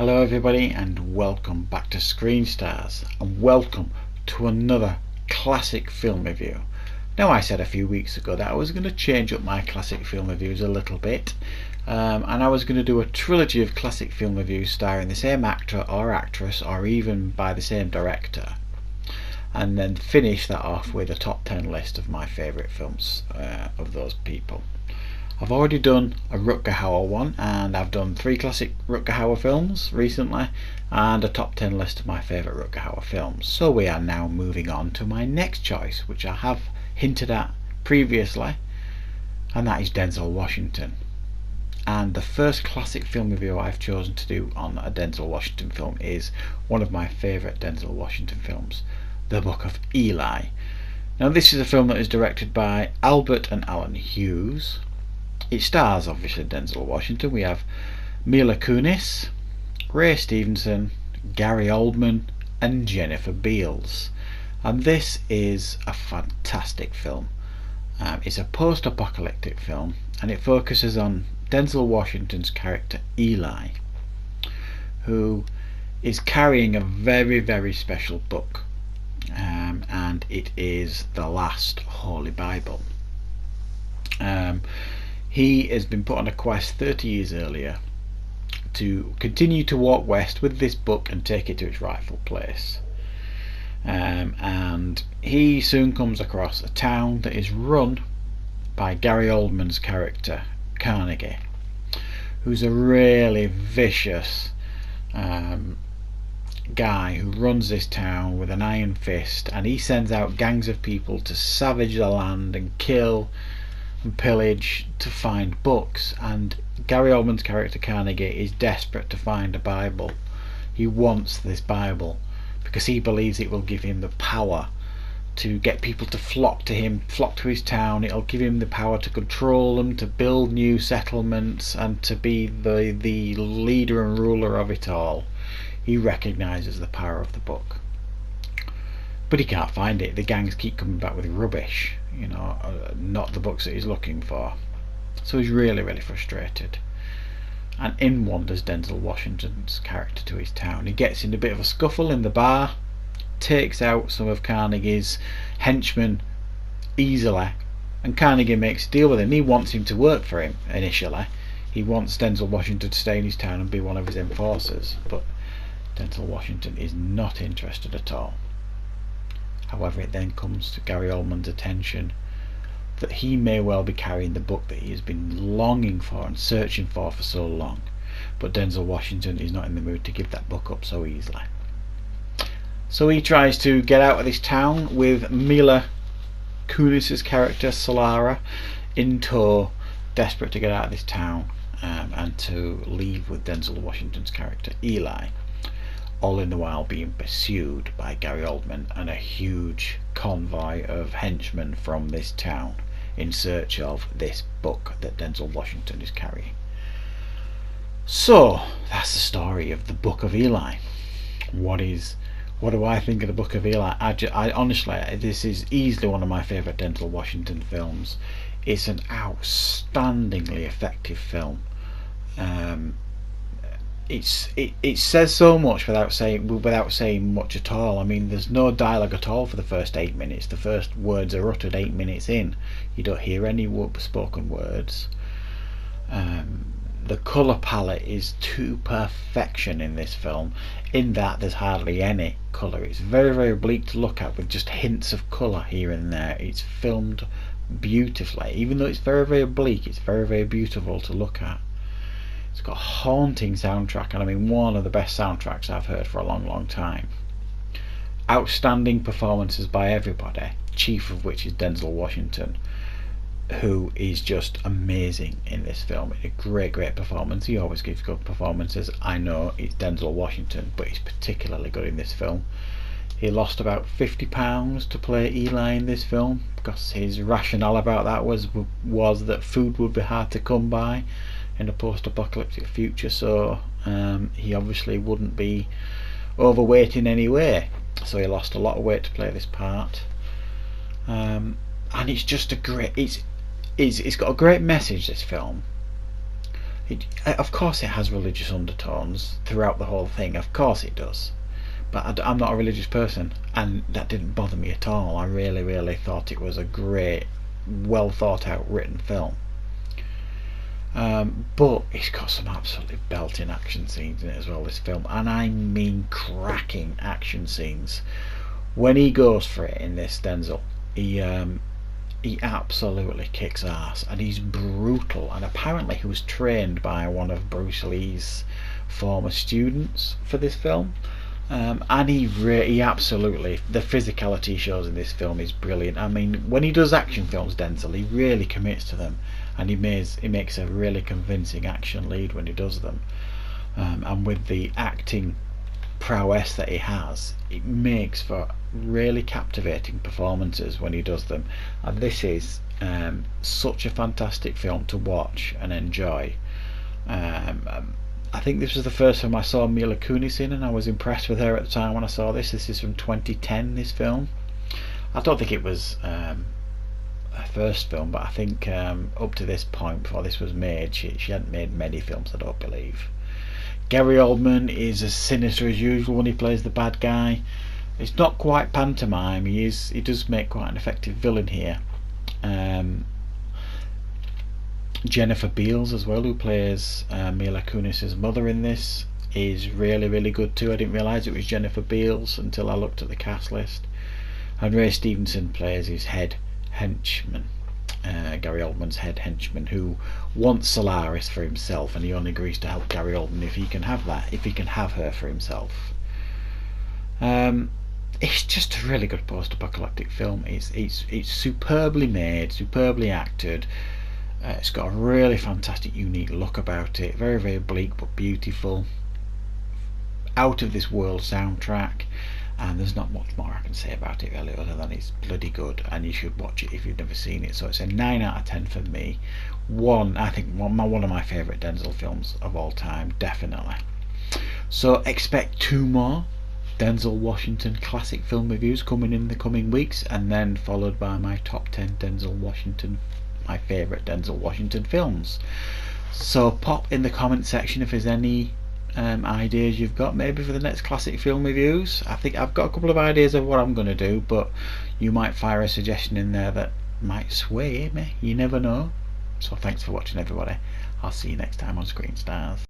Hello everybody and welcome back to Screen Stars, and welcome to another classic film review. Now, I said a few weeks ago that I was going to change up my classic film reviews a little bit, and I was going to do a trilogy of classic film reviews starring the same actor or actress or even by the same director, and then finish that off with a top 10 list of my favourite films of those people. I've already done a Rutger Hauer one, and I've done 3 classic Rutger Hauer films recently and a top 10 list of my favourite Rutger Hauer films. So we are now moving on to my next choice, which I have hinted at previously, and that is Denzel Washington. And the first classic film review I've chosen to do on a Denzel Washington film is one of my favourite Denzel Washington films, The Book of Eli. Now, this is a film that is directed by Albert and Alan Hughes. It stars obviously Denzel Washington. We have Mila Kunis, Ray Stevenson, Gary Oldman and Jennifer Beals, and this is a fantastic film. It's a post-apocalyptic film, and it focuses on Denzel Washington's character Eli, who is carrying a very, very special book, and it is the last Holy Bible. He has been put on a quest 30 years earlier to continue to walk west with this book and take it to its rightful place. And he soon comes across a town that is run by Gary Oldman's character Carnegie, who's a really vicious guy who runs this town with an iron fist, and he sends out gangs of people to savage the land and kill and pillage to find books. And Gary Oldman's character Carnegie is desperate to find a Bible. He wants this Bible because he believes it will give him the power to get people to flock to him, flock to his town. It'll give him the power to control them, to build new settlements, and to be the leader and ruler of it all. He recognises the power of the book, but he can't find it. The gangs keep coming back with rubbish, not the books that he's looking for. So he's really, really frustrated. And in wanders Denzel Washington's character to his town. He gets in a bit of a scuffle in the bar, takes out some of Carnegie's henchmen easily, and Carnegie makes a deal with him. He wants him to work for him initially. He wants Denzel Washington to stay in his town and be one of his enforcers, but Denzel Washington is not interested at all. However, it then comes to Gary Oldman's attention that he may well be carrying the book that he has been longing for and searching for so long, but Denzel Washington is not in the mood to give that book up so easily. So he tries to get out of this town with Mila Kunis's character Solara in tow, desperate to get out of this town and to leave with Denzel Washington's character Eli, all in the while being pursued by Gary Oldman and a huge convoy of henchmen from this town in search of this book that Denzel Washington is carrying. So that's the story of the Book of Eli. What do I think of the Book of Eli? I honestly, this is easily one of my favourite Denzel Washington films. It's an outstandingly effective film. It says so much without saying much at all. I mean, there's no dialogue at all for the first 8 minutes. The first words are uttered 8 minutes in. You don't hear any spoken words. The colour palette is to perfection in this film, in that there's hardly any colour. It's very, very bleak to look at with just hints of colour here and there. It's filmed beautifully. Even though it's very, very bleak, it's very, very beautiful to look at. It's got a haunting soundtrack, and I mean one of the best soundtracks I've heard for a long, long time. Outstanding performances by everybody, chief of which is Denzel Washington, who is just amazing in this film. A great, great performance. He always gives good performances. I know it's Denzel Washington, but he's particularly good in this film. He lost about £50 to play Eli in this film because his rationale about that was that food would be hard to come by in a post-apocalyptic future, so he obviously wouldn't be overweight in any way, so he lost a lot of weight to play this part. And it's just it's got a great message, this film. Of course it has religious undertones throughout the whole thing, of course it does, but I'm not a religious person, and that didn't bother me at all. I really thought it was a great, well thought out written film. But it's got some absolutely belting action scenes in it as well, this film, and I mean cracking action scenes. When he goes for it in this, Denzel, he absolutely kicks ass, and he's brutal. And apparently, he was trained by one of Bruce Lee's former students for this film. And he absolutely, the physicality he shows in this film is brilliant. I mean, when he does action films, Denzel, he really commits to them, and he makes a really convincing action lead when he does them. And with the acting prowess that he has, it makes for really captivating performances when he does them. And this is such a fantastic film to watch and enjoy. I think this was the first time I saw Mila Kunis in, and I was impressed with her at the time when I saw this. This is from 2010, this film. I don't think it was her first film, but I think up to this point, before this was made, she hadn't made many films, I don't believe. Gary Oldman is as sinister as usual when he plays the bad guy. It's not quite pantomime. He does make quite an effective villain here. Jennifer Beals as well, who plays Mila Kunis' mother in this, is really good too. I didn't realise it was Jennifer Beals until I looked at the cast list. And Ray Stevenson plays his head henchman, Gary Oldman's head henchman, who wants Solaris for himself, and he only agrees to help Gary Oldman if he can have her for himself. It's just a really good post-apocalyptic film. It's superbly made, superbly acted. It's got a really fantastic, unique look about it. Very bleak but beautiful. Out of this world soundtrack, and there's not much more I can say about it really, other than it's bloody good, and you should watch it if you've never seen it. So it's a 9 out of 10 for me. I think one of my favourite Denzel films of all time, definitely. So expect 2 more Denzel Washington classic film reviews coming in the coming weeks, and then followed by my top 10 my favourite Denzel Washington films. So pop in the comment section if there's any ideas you've got maybe for the next classic film reviews. I think I've got a couple of ideas of what I'm going to do, but you might fire a suggestion in there that might sway me, you never know. So thanks for watching, everybody. I'll see you next time on Screen Stars.